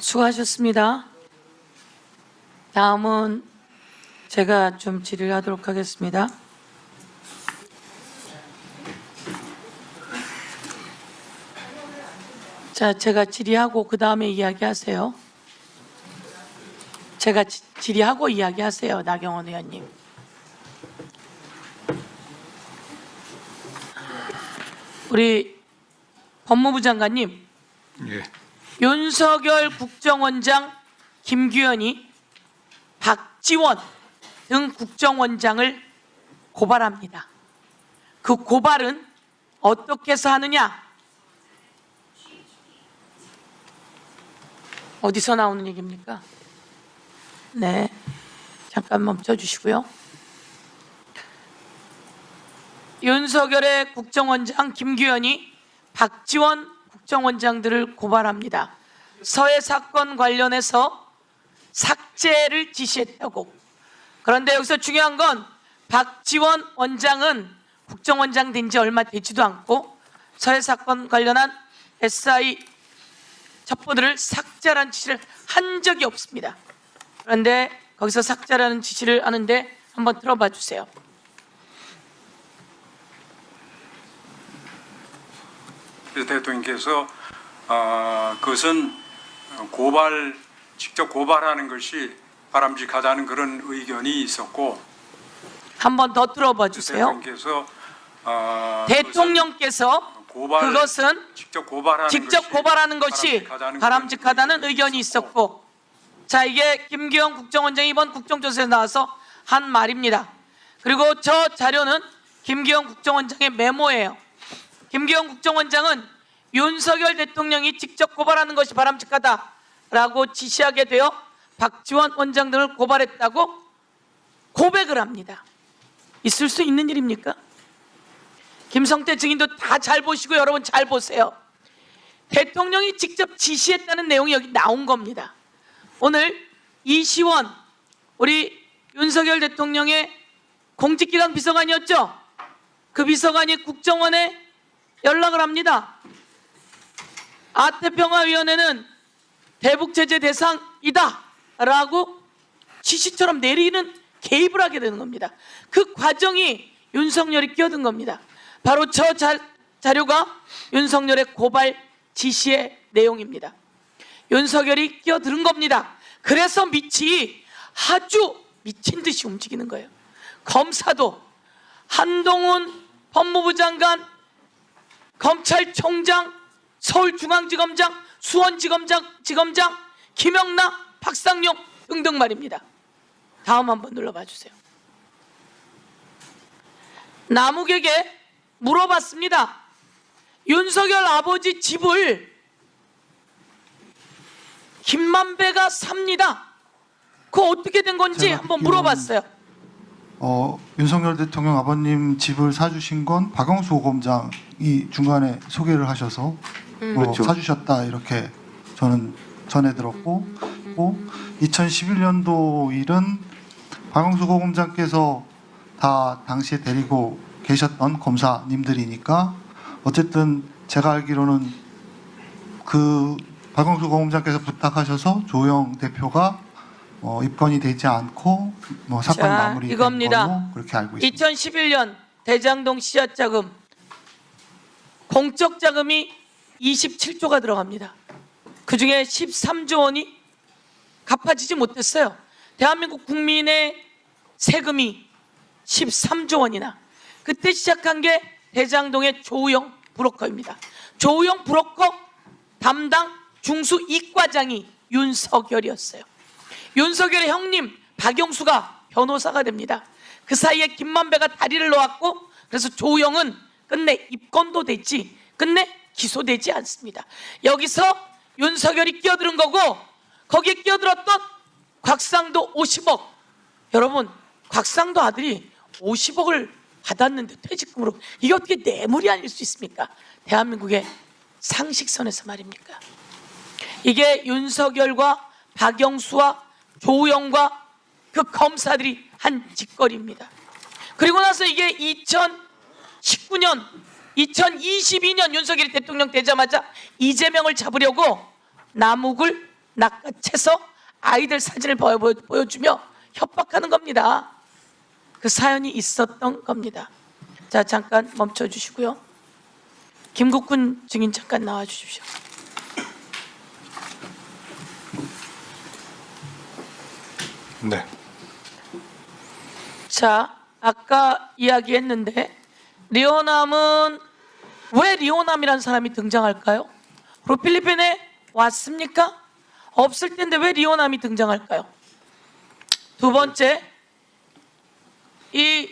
수고하셨습니다. 다음은 제가 좀 질의하도록 하겠습니다. 자, 제가 질의하고 그 다음에 이야기하세요. 제가 질의하고 이야기하세요, 나경원 의원님. 우리 법무부 장관님, 예. 윤석열 국정원장, 김규현이 박지원 등 국정원장을 고발합니다. 그 고발은 어떻게 해서 하느냐? 어디서 나오는 얘기입니까? 네, 잠깐 멈춰주시고요. 윤석열의 국정원장 김규현이 박지원 국정원장들을 고발합니다. 서해 사건 관련해서 삭제를 지시했다고. 그런데 여기서 중요한 건 박지원 원장은 국정원장 된 지 얼마 되지도 않고 서해 사건 관련한 SI 첩보들을 삭제하라는 지시를 한 적이 없습니다. 그런데 거기서 삭제하라는 지시를 하는데 한번 들어봐 주세요. 대통령께서 그것은 직접 고발하는 것이 바람직하다는 그런 의견이 있었고, 한번 더 들어봐 주세요. 대통령께서 그것은 직접 고발하는 것이 바람직하다는 의견이 있었고, 자, 이게 김규현 국정원장이 이번 국정조사에 나와서 한 말입니다. 그리고 저 자료는 김규현 국정원장의 메모예요. 김규현 국정원장은 윤석열 대통령이 직접 고발하는 것이 바람직하다라고 지시하게 되어 박지원 원장 등을 고발했다고 고백을 합니다. 있을 수 있는 일입니까? 김성태 증인도 다 잘 보시고 여러분 잘 보세요. 대통령이 직접 지시했다는 내용이 여기 나온 겁니다. 오늘 이시원 우리 윤석열 대통령의 공직기강 비서관이었죠? 그 비서관이 국정원에 연락을 합니다. 아태평화위원회는 대북제재 대상이다 라고 지시처럼 내리는 개입을 하게 되는 겁니다. 그 과정이 윤석열이 끼어든 겁니다. 바로 저 자료가 윤석열의 고발 지시의 내용입니다. 윤석열이 끼어드는 겁니다. 그래서 밑이 아주 미친 듯이 움직이는 거예요. 검사도 한동훈 법무부 장관, 검찰총장, 서울중앙지검장, 수원지검장, 김영나, 박상용 등등 말입니다. 다음 한번 눌러봐 주세요. 남욱에게 물어봤습니다. 윤석열 아버지 집을 김만배가 삽니다. 그거 어떻게 된 건지 한번 물어봤어요. 윤석열 대통령 아버님 집을 사주신 건 박영수 고검장이 중간에 소개를 하셔서 그렇죠. 사주셨다 이렇게 저는 전해 들었고, 2011년도 일은 박영수 고검장께서 다 당시에 데리고 계셨던 검사님들이니까 어쨌든 제가 알기로는 그 박영수 고검장께서 부탁하셔서 조영 대표가 입건이 되지 않고 사건 마무리된 걸로 그렇게 알고 있습니다. 2011년 대장동 씨앗 자금 공적 자금이 27조가 들어갑니다. 그중에 13조 원이 갚아지지 못했어요. 대한민국 국민의 세금이 13조 원이나. 그때 시작한 게 대장동의 조우영 브로커입니다. 조우영 브로커 담당 중수 이과장이 윤석열이었어요. 윤석열의 형님 박영수가 변호사가 됩니다. 그 사이에 김만배가 다리를 놓았고, 그래서 조우영은 끝내 입건도 됐지 끝내 기소되지 않습니다. 여기서 윤석열이 끼어드는 거고, 거기에 끼어들었던 곽상도 50억. 여러분, 곽상도 아들이 50억을 받았는데 퇴직금으로, 이게 어떻게 뇌물이 아닐 수 있습니까? 대한민국의 상식선에서 말입니까? 이게 윤석열과 박영수와 조우영과 그 검사들이 한 짓거리입니다. 그리고 나서 이게 2019년 2022년 윤석열이 대통령 되자마자 이재명을 잡으려고 남욱을 낚아채서 아이들 사진을 보여주며 협박하는 겁니다. 그 사연이 있었던 겁니다. 자, 잠깐 멈춰 주시고요. 김국훈 증인 잠깐 나와 주십시오. 네. 자, 아까 이야기했는데 리오남은 왜 리오남이라는 사람이 등장할까요? 그리고 필리핀에 왔습니까? 없을 텐데 왜 리오남이 등장할까요? 두 번째, 이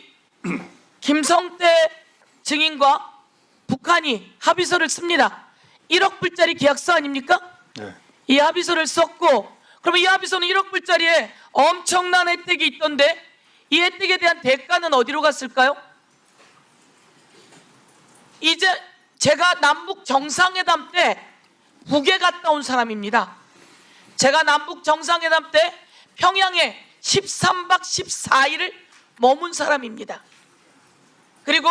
김성태 증인과 북한이 합의서를 씁니다. 1억 불짜리 계약서 아닙니까? 네. 이 합의서를 썼고, 그러면 이 합의서는 1억 불짜리에 엄청난 혜택이 있던데 이 혜택에 대한 대가는 어디로 갔을까요? 이제 제가 남북 정상회담 때 북에 갔다 온 사람입니다. 제가 남북 정상회담 때 평양에 13박 14일을 머문 사람입니다. 그리고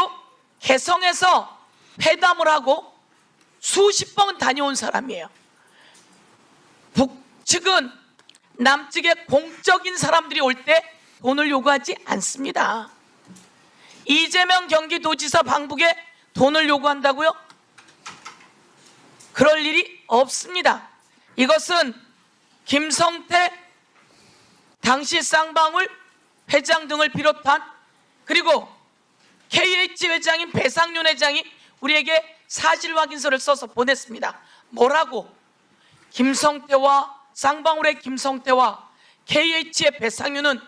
개성에서 회담을 하고 수십 번 다녀온 사람이에요. 북측은 남측의 공적인 사람들이 올 때 돈을 요구하지 않습니다. 이재명 경기도지사 방북에 돈을 요구한다고요? 그럴 일이 없습니다. 이것은 김성태 당시 쌍방울 회장 등을 비롯한 그리고 KH 회장인 배상윤 회장이 우리에게 사실 확인서를 써서 보냈습니다. 뭐라고? 김성태와 쌍방울의 김성태와 KH의 배상윤은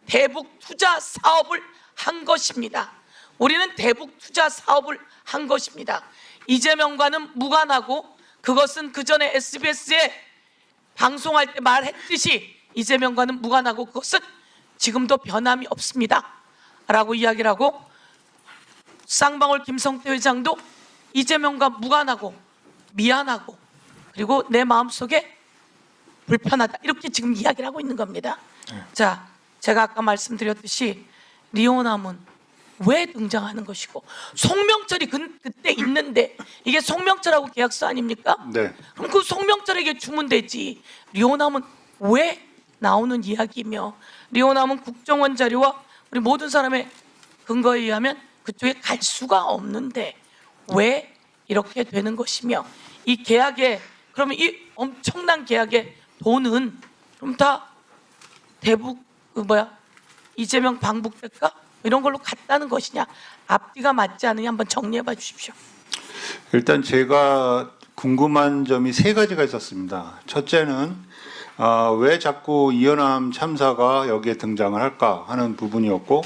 대북 투자 사업을 한 것입니다. 우리는 대북 투자 사업을 한 것입니다. 이재명과는 무관하고 그것은 그 전에 SBS에 방송할 때 말했듯이 이재명과는 무관하고 그것은 지금도 변함이 없습니다. 라고 이야기를 하고 쌍방울 김성태 회장도 이재명과 무관하고 미안하고 그리고 내 마음속에 불편하다 이렇게 지금 이야기를 하고 있는 겁니다. 자, 제가 아까 말씀드렸듯이 리오남은 왜 등장하는 것이고 송명철이 그때 있는데 이게 송명철하고 계약서 아닙니까? 네. 그럼 그 송명철에게 주면 되지. 리오남은 왜 나오는 이야기며 리오남은 국정원 자료와 우리 모든 사람의 근거에 의하면 그쪽에 갈 수가 없는데 왜 이렇게 되는 것이며 이 계약에 그러면 이 엄청난 계약의 돈은 그럼 다 대북 이재명 방북 대가 이런 걸로 갔다는 것이냐 앞뒤가 맞지 않으냐 한번 정리해 봐 주십시오. 일단 제가 궁금한 점이 세 가지가 있었습니다. 첫째는 왜 자꾸 이현암 참사가 여기에 등장을 할까 하는 부분이었고,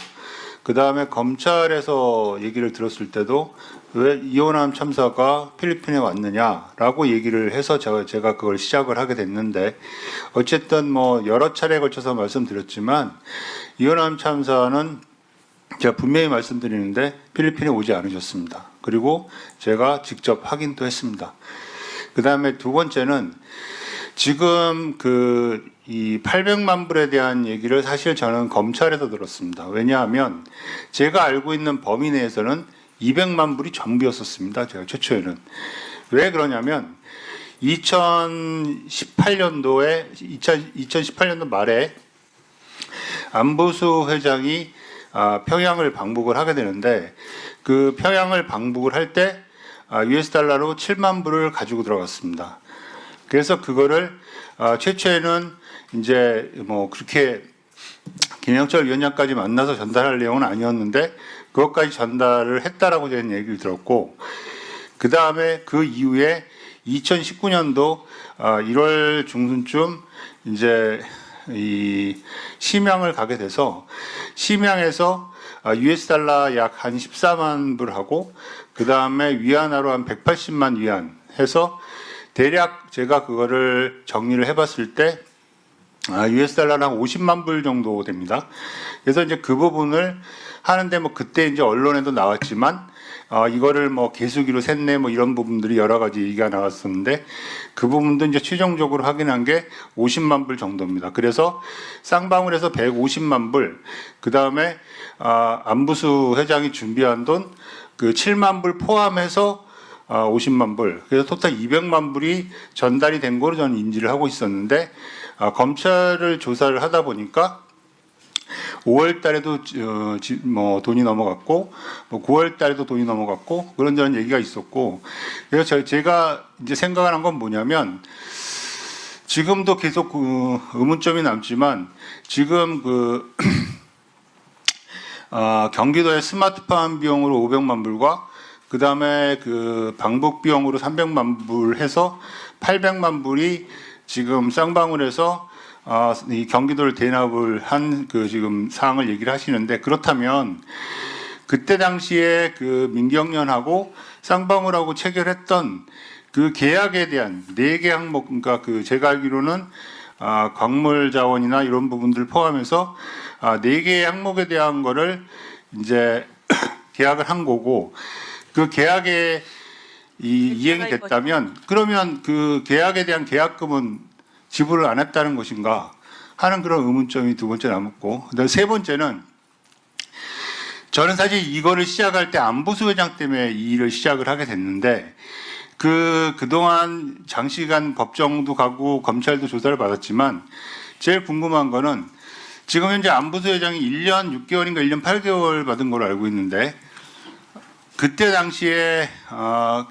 그 다음에 검찰에서 얘기를 들었을 때도 왜 이현암 참사가 필리핀에 왔느냐라고 얘기를 해서 제가 그걸 시작을 하게 됐는데, 어쨌든 뭐 여러 차례에 걸쳐서 말씀드렸지만 이현암 참사는 제가 분명히 말씀드리는데 필리핀에 오지 않으셨습니다. 그리고 제가 직접 확인도 했습니다. 그 다음에 두 번째는 지금 이 800만 불에 대한 얘기를 사실 저는 검찰에서 들었습니다. 왜냐하면 제가 알고 있는 범위 내에서는 200만 불이 전부였었습니다. 제가 최초에는. 왜 그러냐면 2018년도 말에 안보수 회장이 평양을 방북을 하게 되는데 그 평양을 방북을 할 때 US 달러로 7만 불을 가지고 들어갔습니다. 그래서 그거를 최초에는 이제 뭐 그렇게 김영철 위원장까지 만나서 전달할 내용은 아니었는데 그것까지 전달을 했다라고 저는 얘기를 들었고, 그 다음에 그 이후에 2019년도 1월 중순쯤 이제 이 심양을 가게 돼서 심양에서 US 달러 약 한 14만 불하고 그 다음에 위안화로 한 180만 위안 해서 대략 제가 그거를 정리를 해봤을 때 US 달러는 한 50만 불 정도 됩니다. 그래서 이제 그 부분을 하는데 뭐 그때 이제 언론에도 나왔지만 이거를 뭐 개수기로 샜네 뭐 이런 부분들이 여러 가지 얘기가 나왔었는데 그 부분도 이제 최종적으로 확인한 게 50만 불 정도입니다. 그래서 쌍방울에서 150만 불, 그 다음에 안부수 회장이 준비한 돈 그 7만 불 포함해서 50만 불, 그래서 토탈 200만 불이 전달이 된 거로 저는 인지를 하고 있었는데 검찰을 조사를 하다 보니까 5월 달에도 뭐 돈이 넘어갔고 뭐 9월 달에도 돈이 넘어갔고 그런저런 얘기가 있었고, 그래서 제가 이제 생각하는 건 뭐냐면 지금도 계속 그 의문점이 남지만 지금 그 경기도의 스마트팜 비용으로 500만 불과 그 다음에 그 방북 비용으로 300만 불 해서 800만 불이 지금 쌍방울에서 이 경기도를 대납을 한 그 지금 사항을 얘기를 하시는데, 그렇다면 그때 당시에 그 민경련하고 쌍방울하고 체결했던 그 계약에 대한 4개 항목, 그러니까 그 제가 알기로는 광물 자원이나 이런 부분들을 포함해서 4개의 항목에 대한 거를 이제 계약을 한 거고, 그 계약에 이행이 됐다면 그러면 그 계약에 대한 계약금은 지불을 안 했다는 것인가 하는 그런 의문점이 두 번째 남았고, 그다음에 세 번째는 저는 사실 이거를 시작할 때 안보수 회장 때문에 이 일을 시작을 하게 됐는데 그동안 장시간 법정도 가고 검찰도 조사를 받았지만 제일 궁금한 거는 지금 현재 안보수 회장이 1년 6개월인가 1년 8개월 받은 걸로 알고 있는데, 그때 당시에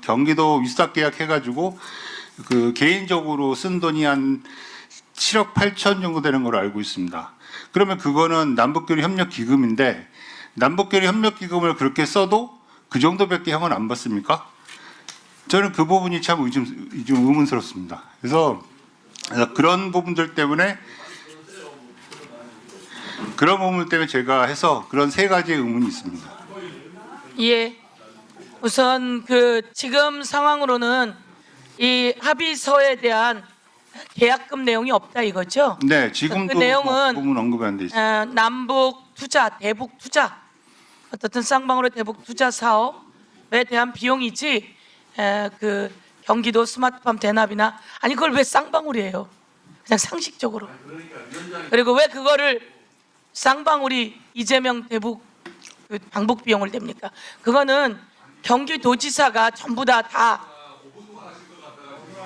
경기도 위수탁 계약해가지고 그 개인적으로 쓴 돈이 한 7억 8천 정도 되는 걸로 알고 있습니다. 그러면 그거는 남북교류 협력 기금인데 남북교류 협력 기금을 그렇게 써도 그 정도밖에 형은 안 받습니까? 저는 그 부분이 참 좀 의문스럽습니다. 그래서 그런 부분들 때문에 제가 해서 그런 세 가지의 의문이 있습니다. 예. 우선 그 지금 상황으로는 이 합의서에 대한 계약금 내용이 없다 이거죠? 네, 지금도 그 내용은 그 부분 언급이 안 돼 있습니다. 남북 투자, 대북 투자, 어떻든 쌍방울의 대북 투자 사업에 대한 비용이지 그 경기도 스마트팜 대납이나, 아니 그걸 왜 쌍방울이에요? 그냥 상식적으로. 그리고 왜 그거를 쌍방울이 이재명 대북 그 방북 비용을 댑니까? 그거는 경기도지사가 전부 다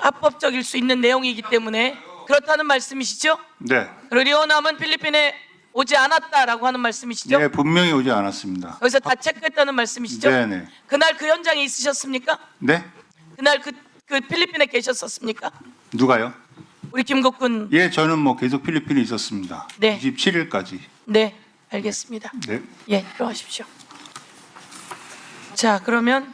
합법적일 수 있는 내용이기 때문에 그렇다는 말씀이시죠? 네, 그리고 리오남은 필리핀에 오지 않았다라고 하는 말씀이시죠? 네, 분명히 오지 않았습니다. 여기서 다 체크했다는 말씀이시죠? 네, 네, 그날 그 현장에 있으셨습니까? 네. 그날 그 필리핀에 계셨었습니까? 누가요? 우리 김국군. 예, 저는 뭐 계속 필리핀에 있었습니다. 네. 27일까지. 네, 알겠습니다. 네. 예, 들어가십시오. 자, 그러면